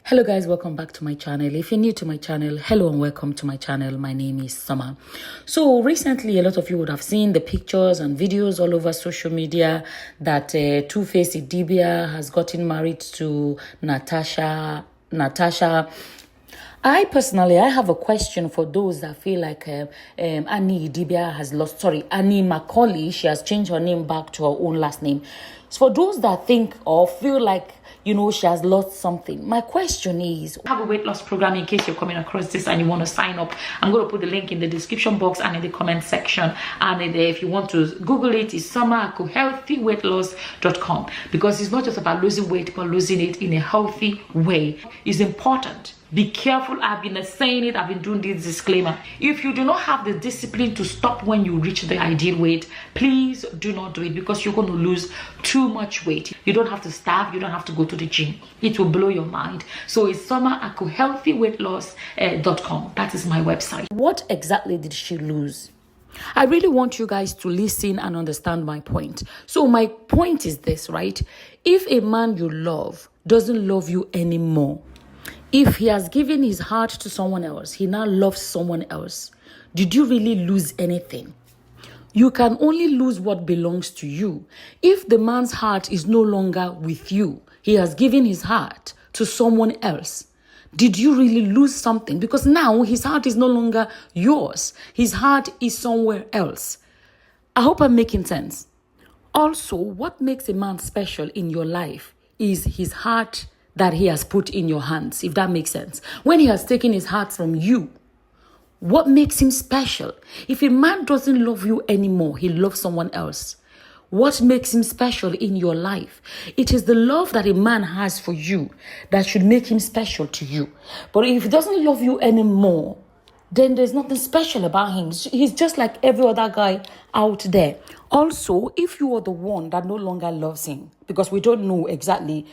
Hello guys, welcome back to my channel. If you're new to my channel, hello and welcome to my channel. My name is Summer. So recently, a lot of you would have seen the pictures and videos all over social media that Two-Face Idibia has gotten married to Natasha. I have a question for those that feel like Annie McCauley, she has changed her name back to her own last name. So for those that think or feel like, she has lost something. My question is, I have a weight loss program in case you're coming across this and you want to sign up. I'm going to put the link in the description box and in the comment section. And if you want to Google it, it's summerhealthyweightloss.com, because it's not just about losing weight, but losing it in a healthy way. It's important. Be careful. I've been saying it. I've been doing this disclaimer. If you do not have the discipline to stop when you reach the ideal weight, please do not do it, because you're going to lose too much weight. You don't have to starve. You don't have to go to the gym. It will blow your mind. So it's summerhealthyweightloss.com. That is my website. What exactly did she lose? I really want you guys to listen and understand my point. So my point is this, right? If a man you love doesn't love you anymore, if he has given his heart to someone else, he now loves someone else, did you really lose anything? You can only lose what belongs to you. If the man's heart is no longer with you, he has given his heart to someone else, did you really lose something? Because now his heart is no longer yours. His heart is somewhere else. I hope I'm making sense. Also, what makes a man special in your life is his heart that he has put in your hands, if that makes sense. When he has taken his heart from you, what makes him special? If a man doesn't love you anymore, he loves someone else. What makes him special in your life? It is the love that a man has for you that should make him special to you. But if he doesn't love you anymore, then there's nothing special about him. He's just like every other guy out there. Also, if you are the one that no longer loves him, because we don't know exactly,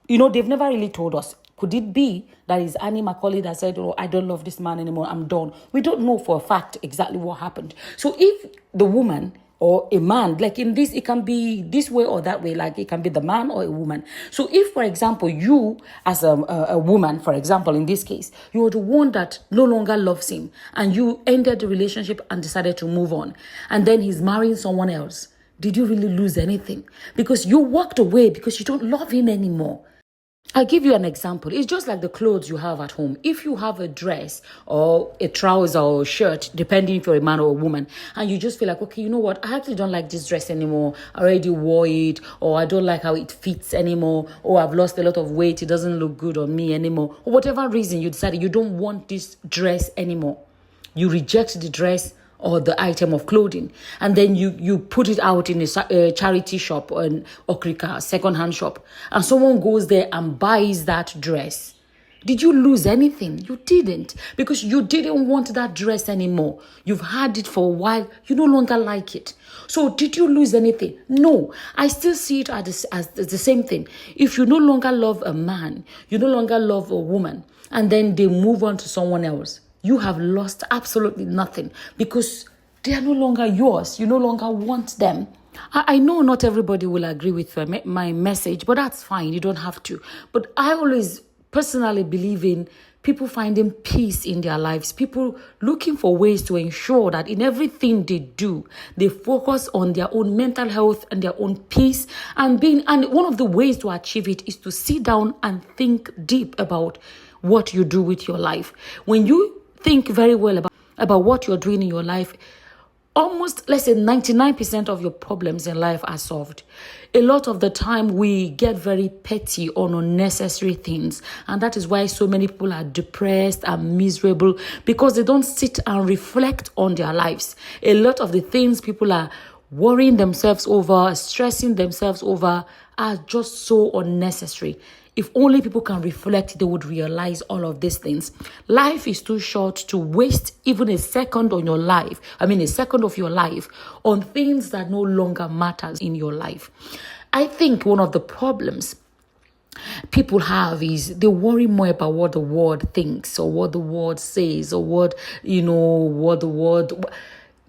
they've never really told us. Could it be that it's Annie McCauley that said, I don't love this man anymore, I'm done? We don't know for a fact exactly what happened. So if the woman or a man, like in this, it can be this way or that way, like it can be the man or a woman. So if, for example, you as a woman, for example, in this case, you are the one that no longer loves him and you ended the relationship and decided to move on, and then he's marrying someone else, did you really lose anything? Because you walked away because you don't love him anymore. I'll give you an example. It's just like the clothes you have at home. If you have a dress or a trouser or a shirt, depending if you're a man or a woman, and you just feel like, okay, you know what? I actually don't like this dress anymore. I already wore it, or I don't like how it fits anymore, or I've lost a lot of weight. It doesn't look good on me anymore. Or whatever reason you decided you don't want this dress anymore. You reject the dress or the item of clothing, and then you put it out in a charity shop or an okrika, second-hand shop, and someone goes there and buys that dress. Did you lose anything? You didn't, because you didn't want that dress anymore. You've had it for a while. You no longer like it. So did you lose anything? No. I still see it as the same thing. If you no longer love a man, you no longer love a woman, and then they move on to someone else, you have lost absolutely nothing, because they are no longer yours. You no longer want them. I know not everybody will agree with my message, but that's fine. You don't have to. But I always personally believe in people finding peace in their lives, people looking for ways to ensure that in everything they do, they focus on their own mental health and their own peace. And one of the ways to achieve it is to sit down and think deep about what you do with your life. When you think very well about what you're doing in your life, almost, let's say 99% of your problems in life are solved. A lot of the time we get very petty on unnecessary things, and that is why so many people are depressed and miserable, because they don't sit and reflect on their lives. A lot of the things people are worrying themselves over, stressing themselves over, are just so unnecessary. If only people can reflect, they would realize all of these things. Life is too short to waste even a second of your life on things that no longer matters in your life. I think one of the problems people have is they worry more about what the world thinks or what the world says or what the world.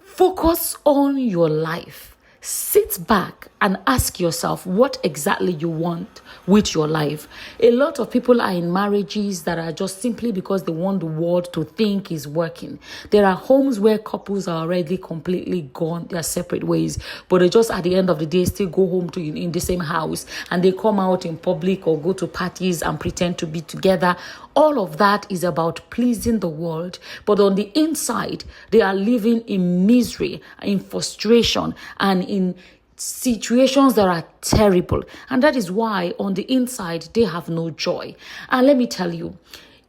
Focus on your life. Sit back and ask yourself what exactly you want with your life. A lot of people are in marriages that are just simply because they want the world to think is working. There are homes where couples are already completely gone their separate ways, but they just at the end of the day still go home to in the same house, and they come out in public or go to parties and pretend to be together. All of that is about pleasing the world, but on the inside, they are living in misery, in frustration, and in situations that are terrible. And that is why on the inside, they have no joy. And let me tell you,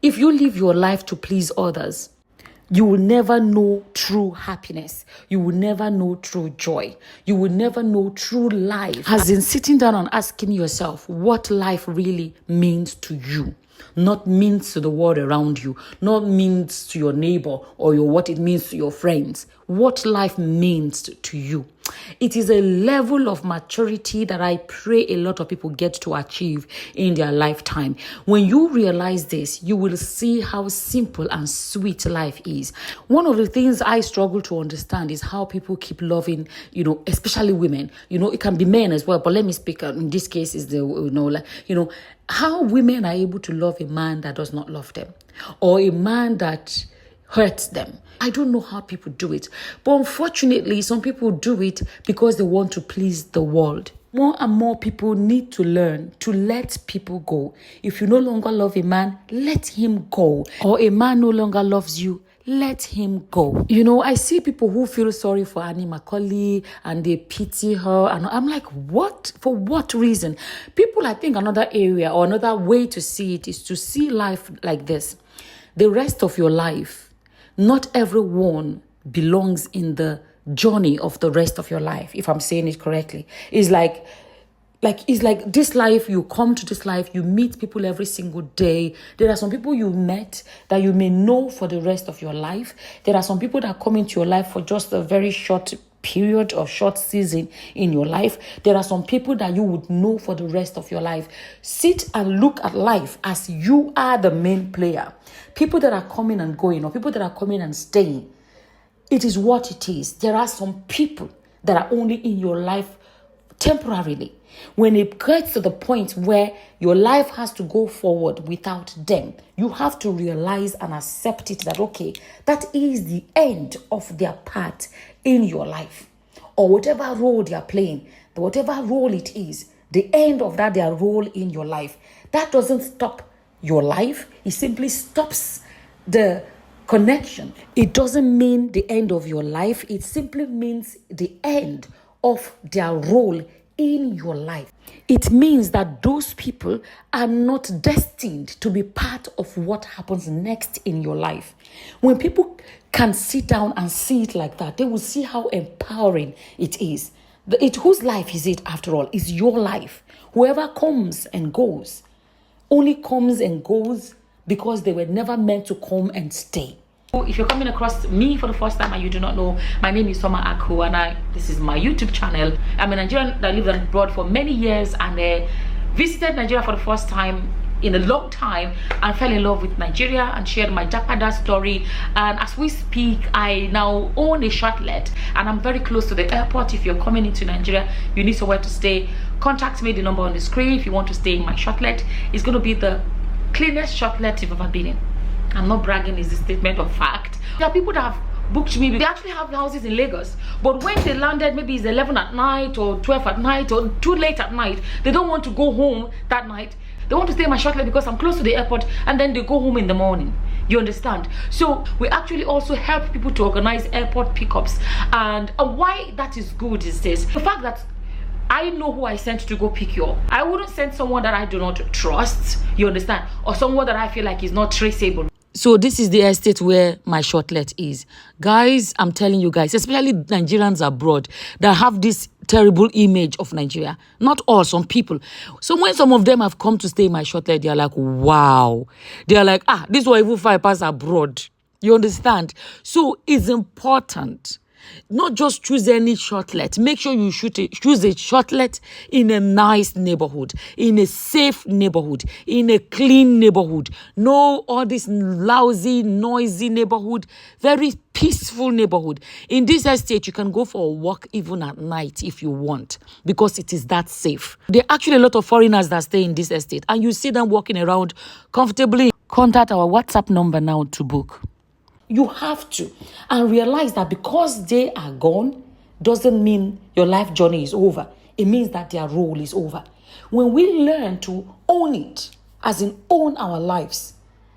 if you live your life to please others, you will never know true happiness. You will never know true joy. You will never know true life. As in sitting down and asking yourself what life really means to you. Not means to the world around you, not means to your neighbor or what it means to your friends. What life means to you. It is a level of maturity that I pray a lot of people get to achieve in their lifetime. When you realize this, you will see how simple and sweet life is. One of the things I struggle to understand is how people keep loving, especially women. It can be men as well, but let me speak in this case is how women are able to love a man that does not love them, or a man that hurts them. I don't know how people do it. But unfortunately, some people do it because they want to please the world. More and more people need to learn to let people go. If you no longer love a man, let him go. Or a man no longer loves you, let him go. I see people who feel sorry for McCauley and they pity her. And I'm like, what? For what reason? People, I think another area or another way to see it is to see life like this. The rest of your life, not everyone belongs in the journey of the rest of your life, if I'm saying it correctly. It's like this life, you come to this life, you meet people every single day. There are some people you met that you may know for the rest of your life. There are some people that come into your life for just a very short period or short season in your life. There are some people that you would know for the rest of your life. Sit and look at life as you are the main player. People that are coming and going, or people that are coming and staying, it is what it is. There are some people that are only in your life temporarily. When it gets to the point where your life has to go forward without them, you have to realize and accept it that, okay, that is the end of their part in your life. Or whatever role they are playing, whatever role it is, the end of that, their role in your life. That doesn't stop your life. It simply stops the connection. It doesn't mean the end of your life. It simply means the end of their role in your life. It means that those people are not destined to be part of what happens next in your life. When people can sit down and see it like that, they will see how empowering it is. Whose life is it after all? It's your life. Whoever comes and goes only comes and goes because they were never meant to come and stay. If you're coming across me for the first time and you do not know, my name is Soma Aku, and this is my YouTube channel. I'm a Nigerian that lived abroad for many years and visited Nigeria for the first time in a long time and fell in love with Nigeria and shared my Japada story. And as we speak, I now own a shortlet and I'm very close to the airport. If you're coming into Nigeria, you need somewhere to stay, contact me, the number on the screen. If you want to stay in my shortlet, it's going to be the cleanest shortlet you've ever been in. I'm not bragging, it's a statement of fact. There are people that have booked me. They actually have houses in Lagos, but when they landed, maybe it's 11 at night or 12 at night or too late at night, they don't want to go home that night. They want to stay in my shortlet because I'm close to the airport, and then they go home in the morning. You understand? So we actually also help people to organize airport pickups. And why that is good is this: the fact that I know who I sent to go pick you up. I wouldn't send someone that I do not trust, you understand, or someone that I feel like is not traceable. So this is the estate where my shortlet is. Guys, I'm telling you guys, especially Nigerians abroad that have this terrible image of Nigeria. Not all, some people. So when some of them have come to stay in my shortlet, they are like, wow. They are like, this was even 5 pass abroad. You understand? So it's important Not just choose any shortlet. Make sure you choose a shortlet in a nice neighborhood, in a safe neighborhood, in a clean neighborhood. No all this lousy, noisy neighborhood. Very peaceful neighborhood. In this estate, you can go for a walk even at night if you want, because it is that safe. There are actually a lot of foreigners that stay in this estate, and you see them walking around comfortably. Contact our WhatsApp number now to book. You have to. And realize that because they are gone, doesn't mean your life journey is over. It means that their role is over. When we learn to own it, as in own our lives,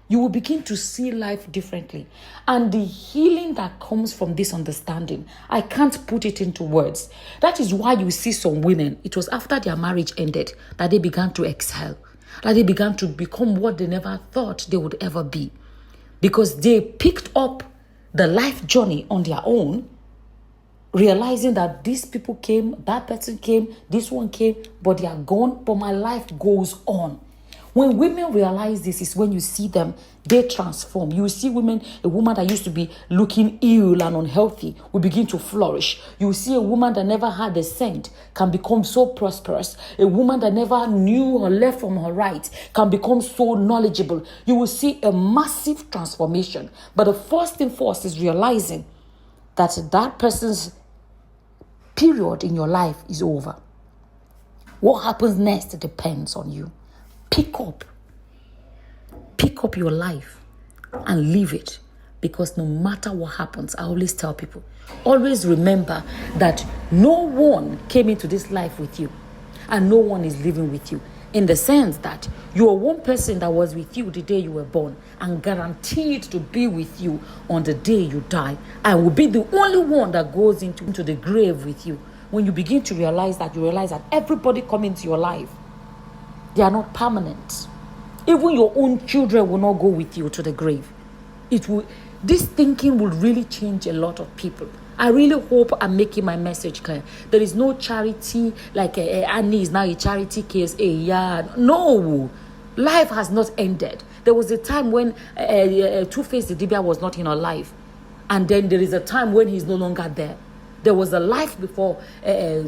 you will begin to see life differently. And the healing that comes from this understanding, I can't put it into words. That is why you see some women, it was after their marriage ended, that they began to excel. That they began to become what they never thought they would ever be. Because they picked up the life journey on their own, realizing that these people came, that person came, this one came, but they are gone, but my life goes on. When women realize this is when you see them, they transform. You see women, a woman that used to be looking ill and unhealthy will begin to flourish. You see a woman that never had a cent can become so prosperous. A woman that never knew her left from her right can become so knowledgeable. You will see a massive transformation. But the first thing first is realizing that that person's period in your life is over. What happens next depends on you. Pick up your life and live it, because no matter what happens, I always tell people, always remember that no one came into this life with you and no one is living with you, in the sense that you are one person that was with you the day you were born and guaranteed to be with you on the day you die, and will be the only one that goes into the grave with you. When you begin to realize that, you realize that everybody coming into your life, they are not permanent. Even your own children will not go with you to the grave. This thinking will really change a lot of people. I really hope I'm making my message clear. There is no charity, like Annie is now a charity case. No, life has not ended. There was a time when Two-Faced Idibia was not in her life. And then there is a time when he's no longer there. There was a life before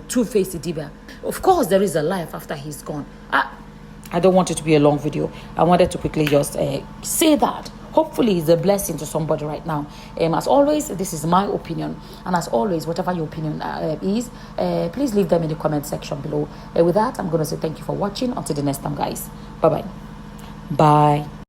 Two-Faced Idibia. Of course, there is a life after he's gone. I don't want it to be a long video. I wanted to quickly just say that. Hopefully it's a blessing to somebody right now. As always, this is my opinion. And as always, whatever your opinion is, please leave them in the comment section below. With that, I'm going to say thank you for watching. Until the next time, guys. Bye-bye. Bye.